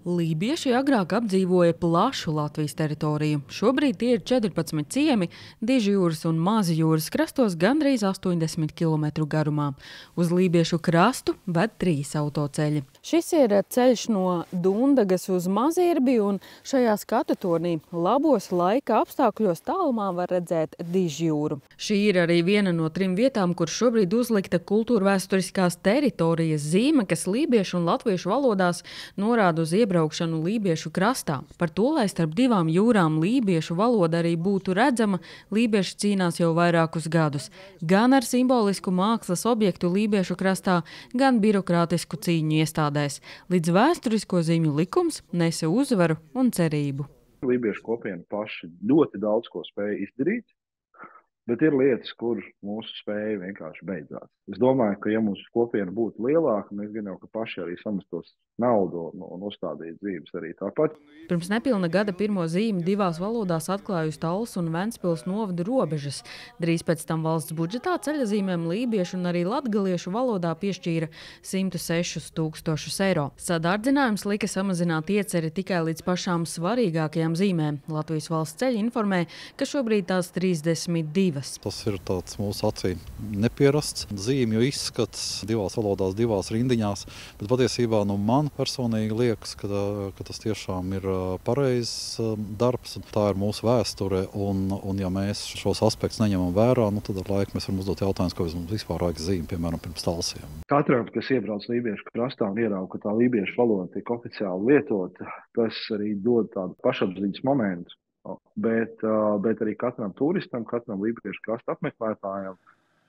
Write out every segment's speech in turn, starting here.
Lībieši agrāk apdzīvoja plašu Latvijas teritoriju. Šobrīd tie ir 14 ciemi, Dižjūras un Mazjūras krastos gandrīz 80 km garumā. Uz Lībiešu krastu ved 3 autoceļi. Šis ir ceļš no Dundagas uz Mazirbi, un šajā skatu tornī labos laika apstākļos tālumā var redzēt Dižjūru. Šī ir arī viena no 3 vietām, kur šobrīd uzlikta kultūrvēsturiskās teritorijas zīme, kas lībiešu un latviešu valodās norāda uz iebraukšanu Lībiešu krastā. Par to, lai starp 2 jūrām lībiešu valoda arī būtu redzama, lībieši cīnās jau vairākus gadus. Gan ar simbolisku mākslas objektu Lībiešu krastā, gan birokrātisku cīņu iestādēs. Līdz vēsturisko zīmju likums nesa uzvaru un cerību. Lībiešu kopiena paši ļoti daudz ko spēja izdarīt, bet ir lietas, kur mūsu spēja vienkārši beidzās. Es domāju, ka ja mūsu kopiena būtu lielāka, mēs gan jau ka paši arī samestos naudu un uzstādītu zīmes arī tāpat. Pirms nepilna gada pirmo zīmi 2 valodās atklājusi Tallas un Ventspils novada robežas. Drīz pēc tam valsts budžetā ceļazīmēm lībiešu un arī latgaliešu valodā piešķīra 106 000 eiro. Sadārdzinājums lika samazināt ieceri tikai līdz pašām svarīgākajām zīmēm. Latvijas valsts ceļi informē, ka šobrīd tās 32. Tas ir tāds mūsu acīm nepierasts zīmju izskats 2 valodās, 2 rindiņās, bet patiesībā man personīgi liekas, ka tas tiešām ir pareizs darbs. Tā ir mūsu vēsture, un ja mēs šos aspektus neņemam vērā, tad ar laiku mēs varam uzdot jautājumus, kāpēc mums vispār vajag zīmi, piemēram, pirms Talsiem. Katram, kas iebrauc Lībiešu krastā un ierauga, ka tā lībiešu valoda tiek oficiāli lietota, tas arī dod tādu pašapziņas momentu. Bet arī katram turistam, katram Lībiešu krasta apmeklētājam,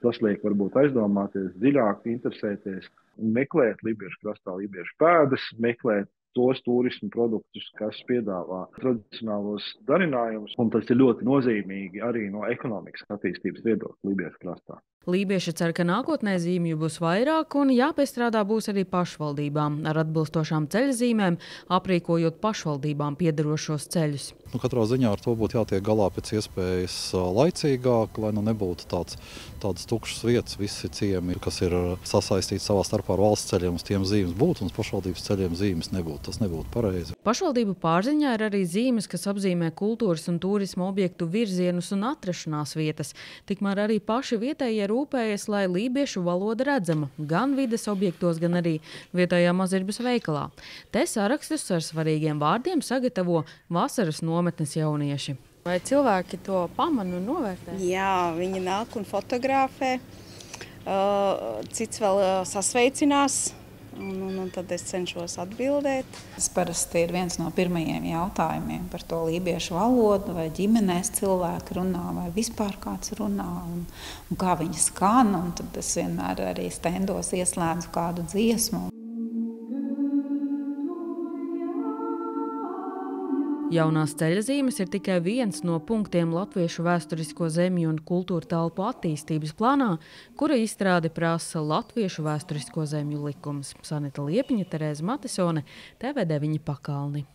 tas liek varbūt aizdomāties, dziļāk interesēties un meklēt Lībiešu krastā lībiešu pēdas, meklēt tos turismu produktus, kas piedāvā tradicionālos darinājumus, un tas ir ļoti nozīmīgi arī no ekonomikas attīstības viedokļa Lībiešu krastā. Lībieši cer, ka nākotnē zīmju būs vairāk un jāpiestrādā būs arī pašvaldībām ar atbilstošām ceļzīmēm, aprīkojot pašvaldībām piederošos ceļus. Katrā ziņā ar to būtu jātiek galā pēc iespējas laicīgāk, lai nebūtu tādas tukšas vietas, visi ciemi, kas ir sasaistīti savā starpā ar valsts ceļiem, uz tiem zīmes būtu, un uz pašvaldības ceļiem zīmes nebūtu. Tas nebūtu pareizi. Pašvaldību pārziņā ir arī zīmes, kas apzīmē kultūras un turisma objektu virzienus un atrašanās vietas. Tikmēr arī paši vietējie rūpējas, lai lībiešu valoda redzama gan vides objektos, gan arī vietējā Mazirbas veikalā. Te sarakstus ar svarīgiem vārdiem sagatavo vasaras nometnes jaunieši. Vai cilvēki to pamana un novērtē? Jā, viņi nāk un fotografē, cits vēl sasveicinās. Un tad es cenšos atbildēt. Tas parasti ir viens no pirmajiem jautājumiem par to lībiešu valodu, vai ģimenēs cilvēki runā, vai vispār kāds runā, un kā viņi skan. Un tad es vienmēr arī stendos ieslēdzu kādu dziesmu. Jaunās ceļazīmes ir tikai viens no punktiem latviešu vēsturisko zemju un kultūra telpu attīstības plānā, kura izstrādi prasa Latviešu vēsturisko zemju likums. Sanita Liepiņa, Terēza Matisone, TV9 Pakalni.